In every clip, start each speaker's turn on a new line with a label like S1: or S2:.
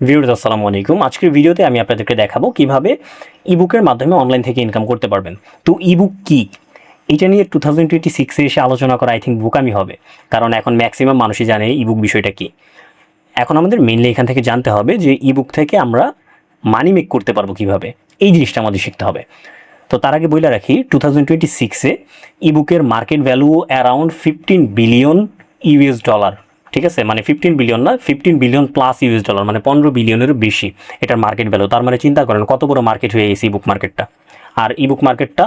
S1: Viewers আসসালামু আলাইকুম। আজকের ভিডিওতে আমি আপনাদেরকে দেখাবো কিভাবে ইবুকের মাধ্যমে অনলাইন থেকে ইনকাম করতে পারবেন। তো ইবুক কি? এটা নিয়ে 2026 এ এসে আলোচনা করা আই থিংক বোকামি হবে। কারণ এখন ম্যাক্সিমাম মানুষই জানে ইবুক বিষয়টা কি। এখন আমাদের মেইনলি এখান থেকে জানতে হবে যে ইবুক থেকে আমরা মানি মেক করতে পারবো কিভাবে। এই জিনিসটা আমাদের শিখতে হবে। তো তার আগে বলে রাখি 2026 এ ইবুকের market value around 15 billion US dollar. ঠিক আছে, মানে 15 বিলিয়ন না, 15 বিলিয়ন প্লাস ইউএস ডলার, মানে 15 বিলিয়নেরও বেশি এটার মার্কেট ভ্যালু। তার মানে চিন্তা করেন কত বড় মার্কেট হয়ে গেছে ইবুক মার্কেটটা। আর ইবুক মার্কেটটা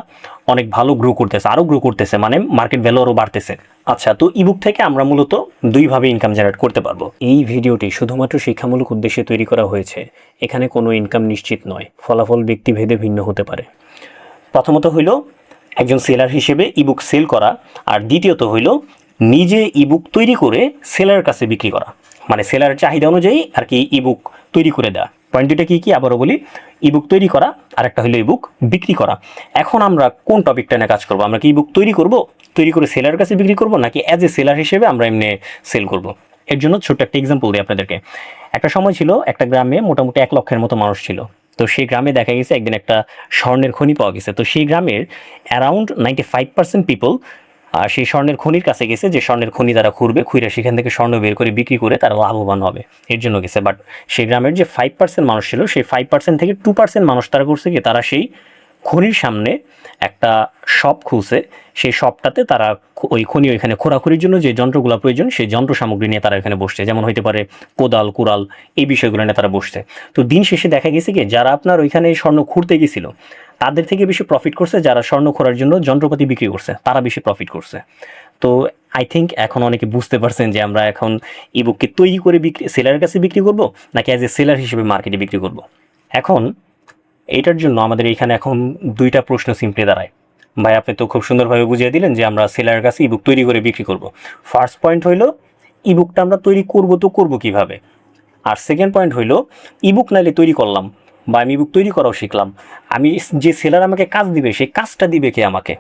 S1: অনেক ভালো গ্রো করতেছে, আরও গ্রো করতেছে, মানে মার্কেট ভ্যালু আরও বাড়তেছে। আচ্ছা, তো ইবুক থেকে আমরা মূলত দুইভাবে ইনকাম জেনারেট করতে পারবো। এই ভিডিওটি শুধুমাত্র শিক্ষামূলক উদ্দেশ্যে তৈরি করা হয়েছে। এখানে কোনো ইনকাম নিশ্চিত নয়, ফলাফল ব্যক্তিভেদে ভিন্ন হতে পারে। প্রথমত হইল একজন সেলার হিসেবে ইবুক সেল করা, আর দ্বিতীয়ত হইল নিজে ইবুক তৈরি করে সেলারের কাছে বিক্রি করা, মানে সেলারের চাহিদা অনুযায়ী আর কি ইবুক তৈরি করে দেওয়া। পয়েন্ট দুইটা কী কী আবারও বলি, ইবুক তৈরি করা আর একটা হইলো ইবুক বিক্রি করা। এখন আমরা কোন টপিকটা নিয়ে কাজ করবো? আমরা কি ইবুক তৈরি করব, তৈরি করে সেলারের কাছে বিক্রি করব, নাকি অ্যাজ এ সেলার হিসেবে আমরা এমনি সেল করব? এর জন্য ছোট্ট একটা এক্সাম্পল দিই আপনাদেরকে। একটা সময় ছিল একটা গ্রামে মোটামুটি 1 লক্ষের মতো মানুষ ছিল। তো সেই গ্রামে দেখা গেছে একদিন একটা স্বর্ণের খনি পাওয়া গেছে। তো সেই গ্রামের অ্যারাউন্ড 95% পিপল সেই স্বর্ণের খনির কাছে গেছে, যে স্বর্ণের খনি তারা খুঁড়ে সেখান থেকে স্বর্ণ বের করে বিক্রি করে তারা লাভবান হবে, এর জন্য গেছে। বাট সেই গ্রামের যে 5% মানুষ ছিল, সেই 5% থেকে 2% মানুষ তারা করছে কি, তারা সেই খনির সামনে একটা শপ খুলছে। সেই শপটাতে তারা ওই খনি ওইখানে খোরাখুরির জন্য যে যন্ত্রগুলো প্রয়োজন সেই যন্ত্র সামগ্রী নিয়ে তারা এখানে বসছে, যেমন হইতে পারে কোদাল, কুড়াল, এই বিষয়গুলো নিয়ে তারা বসছে। তো দিন শেষে দেখা গেছে কি, যারা আপনার ওইখানে স্বর্ণ খুঁড়তে গেছিল তাদের থেকে বেশি প্রফিট করছে যারা স্বর্ণ খোঁড়ার জন্য যন্ত্রপাতি বিক্রি করছে, তারা বেশি প্রফিট করছে। তো আই থিঙ্ক এখন অনেকে বুঝতে পারছেন যে আমরা এখন ইবুককে তৈরি করে সেলারের কাছে বিক্রি করব, নাকি অ্যাজ এ সেলার হিসেবে মার্কেটে বিক্রি করব। এখন এটার জন্য আমাদের এখানে এখন দুইটা প্রশ্ন সিম্পলি দাঁড়ায়। ভাই, আপনি তো খুব সুন্দরভাবে বুঝিয়ে দিলেন যে আমরা সেলারের কাছে ইবুক তৈরি করে বিক্রি করব। ফার্স্ট পয়েন্ট হইল ইবুকটা আমরা তৈরি করব, তো করব কিভাবে? আর সেকেন্ড পয়েন্ট হইল ইবুক নাইলে তৈরি করলাম বা আমি ইবুক তৈরি করাও শিখলাম, আমি যে সেলার আমাকে কাজ দিবে সেই কাজটা দিবে কে আমাকে?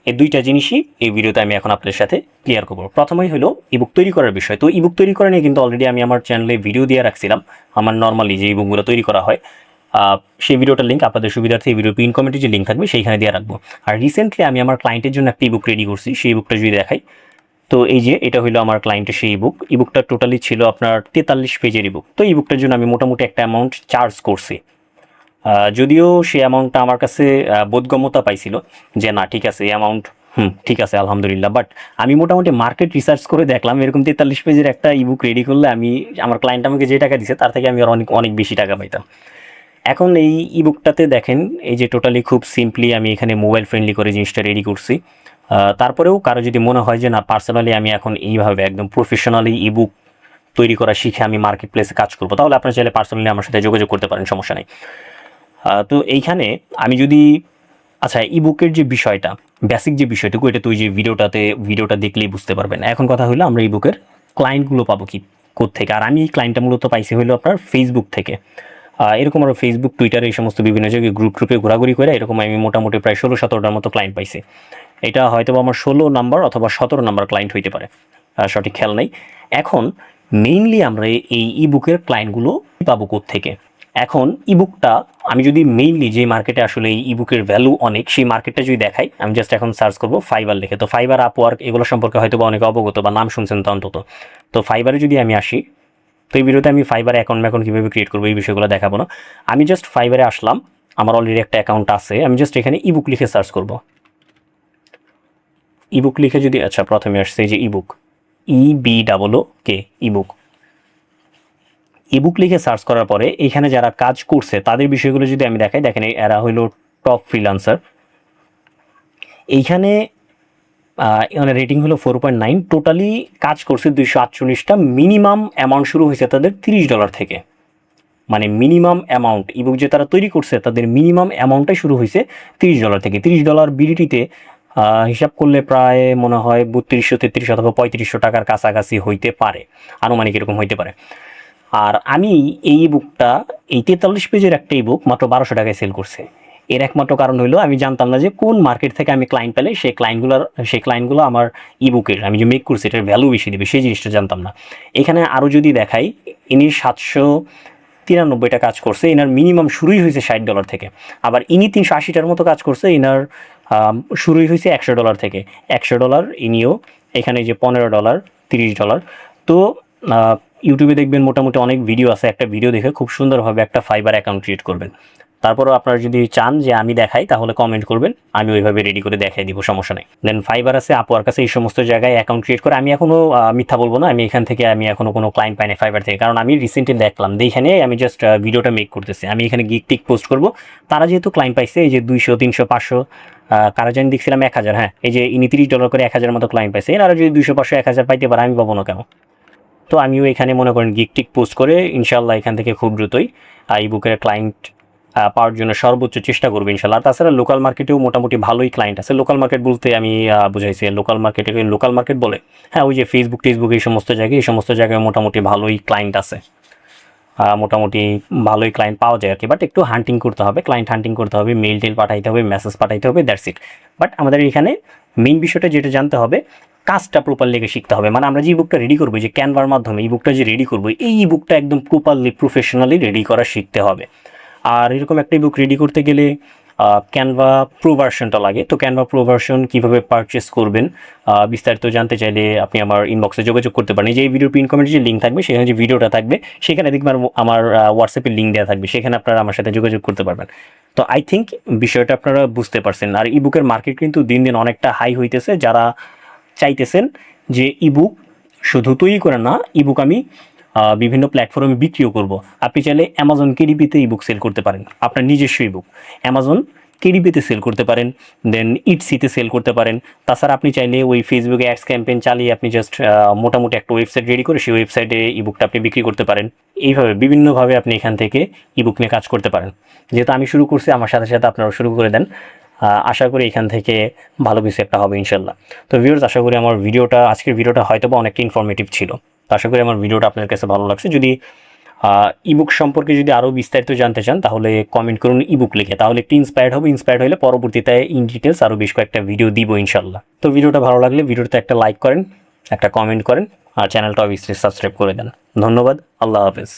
S1: এই দুইটা জিনিসই এই ভিডিওতে আমি এখন আপনাদের সাথে ক্লিয়ার করবো। প্রথমেই হলো ইবুক তৈরি করার বিষয়। তো ইবুক তৈরি করা নিয়ে কিন্তু অলরেডি আমি আমার চ্যানেলে ভিডিও দিয়ে রাখছিলাম। আমার নর্মালি যে ইবুকগুলো তৈরি করা হয় সেই ভিডিওটার লিঙ্ক আপনাদের সুবিধার্থে এই ভিডিও পিন কমেন্টে যে লিঙ্ক থাকবে সেইখানে দিয়ে রাখবো। আর রিসেন্টলি আমি আমার ক্লায়েন্টের জন্য একটা ইবুক রেডি করছি, সেই ইবুকটা যদি দেখাই। তো এই যে এটা হলো আমার ক্লায়েন্টের সেই ইবুক। ইবুকটা টোটালি ছিল আপনার 43 পেজের ইবুক। তো ইবুকটার জন্য আমি মোটামুটি একটা অ্যামাউন্ট চার্জ করছি। যদিও সেই অ্যামাউন্টটা আমার কাছে বোধগম্যতা পাইছিল যে না ঠিক আছে এই অ্যামাউন্ট, ঠিক আছে আলহামদুলিল্লাহ। বাট আমি মোটামুটি মার্কেট রিসার্চ করে দেখলাম এরকম 43 পেজের একটা ইবুক রেডি করলে আমি আমার ক্লায়েন্ট আমাকে যে টাকা দিছে তার থেকে আমি আর অনেক অনেক বেশি টাকা পাইতাম। এখন এই ইবুকটাতে দেখেন এই যে টোটালি খুব সিম্পলি আমি এখানে মোবাইল ফ্রেন্ডলি করে জিনিসটা রেডি করছি। তারপরেও কারো যদি মনে হয় যে না পার্সোনালি আমি এখন এইভাবে একদম প্রফেশনালি ইবুক তৈরি করা শিখে আমি মার্কেট প্লেসে কাজ করবো, তাহলে আপনারা চাইলে পার্সোনালি আমার সাথে যোগাযোগ করতে পারেন, সমস্যা নেই। তো এইখানে আমি যদি আচ্ছা ইবুকের যে বিষয়টা, বেসিক যে বিষয়টুকু, এটা তো ওই যে ভিডিওটা দেখলেই বুঝতে পারবেন। এখন কথা হলো আমরা ইবুকের ক্লায়েন্টগুলো পাবো কি কোত্থেকে? আর আমি এই ক্লায়েন্টটা মূলত পাইছি হলো আপনার ফেসবুক থেকে। এরকম আরও ফেসবুক, টুইটার, এই সমস্ত বিভিন্ন জায়গায় গ্রুপে ঘোরাঘুরি করে এরকম আমি মোটামুটি প্রায় 16-17টার মতো ক্লায়েন্ট পাইছি। এটা হয়তো আমার 16 নাম্বার অথবা 17 নাম্বার ক্লায়েন্ট হইতে পারে, সঠিক খেয়াল নেই। এখন মেইনলি আমরা এই ইবুকের ক্লায়েন্টগুলো পাবো কোত্থেকে? এখন ইবুকটা আমি যদি মেইনলি যে মার্কেটে আসলে এই ইবুকের ভ্যালু অনেক, সেই মার্কেটটা যদি দেখাই, আমি জাস্ট এখন সার্চ করবো ফাইবার লিখে। তো ফাইবার, আপওয়ার্ক এগুলো সম্পর্কে হয়তো বা অনেকে অবগত বা নাম শুনছেন তো অন্তত। তো ফাইবারে যদি আমি আসি, তো এই ভিডিওতে আমি ফাইবারে অ্যাকাউন্ট কীভাবে ক্রিয়েট করবো এই বিষয়গুলো দেখাবো না। আমি জাস্ট ফাইবারে আসলাম, আমার অলরেডি একটা অ্যাকাউন্ট আছে। আমি জাস্ট এখানে ইবুক লিখে সার্চ করব। ইবুক লিখে যদি, আচ্ছা প্রথমে আসছে এই যে ইবুক, EBOOK ইবুক। ইবুক লিখে সার্চ করার পরে এখানে যারা কাজ করছে তাদের বিষয়গুলো যদি আমি দেখাই, দেখেন এরা হইলো টপ ফ্রিল্যান্সার। এইখানে এখানে রেটিং হলো 4.9। টোটালি কাজ করছে 248টা। মিনিমাম অ্যামাউন্ট শুরু হয়েছে তাদের $30 থেকে, মানে মিনিমাম অ্যামাউন্ট ইবুক যে তারা তৈরি করছে তাদের মিনিমাম অ্যামাউন্টটাই শুরু হয়েছে $30 থেকে। $30 বিডিটিতে হিসাব করলে প্রায় মনে হয় 3200-3300 অথবা 3500 টাকার কাছাকাছি হইতে পারে, আনুমানিক এরকম হইতে পারে। আর আমি এই বুকটা, এই 43 পেজের একটা ইবুক মাত্র 1200 টাকায় সেল করছে। এর একমাত্র কারণ হলো আমি জানতাম না যে কোন মার্কেট থেকে আমি ক্লায়েন্ট পেলে সেই ক্লায়েন্টগুলো আমার ইবুকের আমি যে মেক করছি এটার ভ্যালু বেশি দেবে, সেই জিনিসটা জানতাম না। এখানে আরও যদি দেখাই, ইনি 93টা কাজ করছে, এনার মিনিমাম শুরুই হয়েছে $60 থেকে। আবার ইনি 380টার মতো কাজ করছে, এনার শুরুই হয়েছে $100 থেকে। $100 ইনিও এখানে যে $15, $30। তো ইউটিউবে দেখবেন মোটামুটি অনেক ভিডিও আছে, একটা ভিডিও দেখে খুব সুন্দরভাবে একটা ফাইবার অ্যাকাউন্ট ক্রিয়েট করবেন। তারপরও আপনারা যদি চান যে আমি দেখাই তাহলে কমেন্ট করবেন, আমি ওইভাবে রেডি করে দেখাই দিব, সমস্যা নেই। দেন ফাইবার আছে, আপওয়ার্ক আছে, এই সমস্ত জায়গায় অ্যাকাউন্ট ক্রিয়েট করে আমি এখনও মিথ্যা বলবো না, আমি এখান থেকে আমি এখনও কোনো ক্লায়েন্ট পাই না ফাইবার থেকে, কারণ আমি রিসেন্টলি দেখলাম এইখানে আমি জাস্ট ভিডিওটা মেক করতেছি, আমি এখানে গিগ টিক পোস্ট করব, তারা যেহেতু ক্লায়েন্ট পাইছে এই যে 200, 300, 500, কারা জানি দেখছিলাম 1000, হ্যাঁ এই যে ইনি $30 করে 1000 মতো ক্লায়েন্ট পাইছে, এনারা যদি 200, 500, 1000 পাইতে পারে আমি পাবো না কেন? তো আমিও এখানে মনে করেন গিগ টিক পোস্ট করে ইনশাল্লাহ এখান থেকে খুব দ্রুতই ইবুকের ক্লায়েন্ট পাওয়ার জন্য সর্বোচ্চ চেষ্টা করবো ইনশাল্লাহ। আর তাছাড়া লোকাল মার্কেটেও মোটামুটি ভালোই ক্লায়েন্ট আছে। লোকাল মার্কেট বলতে আমি বুঝাইছি লোকাল মার্কেট বলে, হ্যাঁ ওই যে ফেসবুক এই সমস্ত জায়গায় মোটামুটি ভালোই ক্লায়েন্ট আছে, মোটামুটি ভালোই ক্লায়েন্ট পাওয়া যায় আর কি। বাট একটু হান্টিং করতে হবে, ক্লায়েন্ট হান্টিং করতে হবে, মেল টেল পাঠাইতে হবে, মেসেজ পাঠাইতে হবে, দ্যাটস ইট। বাট আমাদের এখানে মেইন বিষয়টা যেটা জানতে হবে, কাজটা প্রপারলি শিখতে হবে। মানে আমরা যে ইবুকটা রেডি করবো, যে ক্যানভার মাধ্যমে ইবুকটা যে রেডি করবো, এই ইবুকটা একদম প্রপারলি প্রফেশনালি রেডি করা শিখতে হবে। আর এরকম একটা ইবুক রেডি করতে গেলে ক্যানভা প্রো ভার্সনটা লাগে। তো ক্যানভা প্রো ভার্সন কীভাবে পারচেস করবেন বিস্তারিত জানতে চাইলে আপনি আমার ইনবক্সে যোগাযোগ করতে পারেন। যে এই ভিডিও পিন কমেন্টে যে লিঙ্ক থাকবে, সেখানে যে ভিডিওটা থাকবে সেখানে দেখবেন আমার হোয়াটসঅ্যাপের লিঙ্ক দেওয়া থাকবে, সেখানে আপনারা আমার সাথে যোগাযোগ করতে পারবেন। তো আই থিঙ্ক বিষয়টা আপনারা বুঝতে পারছেন। আর ইবুকের মার্কেট কিন্তু দিন দিন অনেকটা হাই হইতেছে। যারা চাইতেছেন যে ইবুক শুধু তৈরি করে না, ইবুক আমি বিভিন্ন প্ল্যাটফর্মে বিক্রিও করব, আপনি চাইলে অ্যামাজন কেডিপিতে ইবুক সেল করতে পারেন, আপনার নিজস্ব ইবুক অ্যামাজন কেডিপিতে সেল করতে পারেন, দেন ইটসিতে সেল করতে পারেন। তাছাড়া আপনি চাইলে ওই ফেসবুকে অ্যাডস ক্যাম্পেইন চালিয়ে আপনি জাস্ট মোটামুটি একটা ওয়েবসাইট রেডি করে সেই ওয়েবসাইটে ইবুকটা আপনি বিক্রি করতে পারেন। এইভাবে বিভিন্নভাবে আপনি এখান থেকে ইবুক নিয়ে কাজ করতে পারেন। যেহেতু আমি শুরু করছি, আমার সাথে সাথে আপনারাও শুরু করে দেন। আশা করি এখান থেকে ভালো কিছু একটা হবে ইনশাল্লাহ। তো ভিউয়ার্স, আশা করি আমার আজকের ভিডিওটা হয়তো বা অনেকটা ইনফরমেটিভ ছিল। তো আশা করি আমার ভিডিওটা আপনার কাছে ভালো লাগছে। যদি ইবুক সম্পর্কে যদি আরও বিস্তারিত জানতে চান তাহলে কমেন্ট করুন ইবুক লিখে, তাহলে একটু ইন্সপায়ার্ড হলে পরবর্তীতে ইন ডিটেলস আরও বেশ কয়েকটা ভিডিও দিব ইনশাল্লাহ। তো ভিডিওটা ভালো লাগলে ভিডিওতে একটা লাইক করেন, একটা কমেন্ট করেন, আর চ্যানেলটা অবশ্যই সাবস্ক্রাইব করে দেন। ধন্যবাদ, আল্লাহ হাফেজ।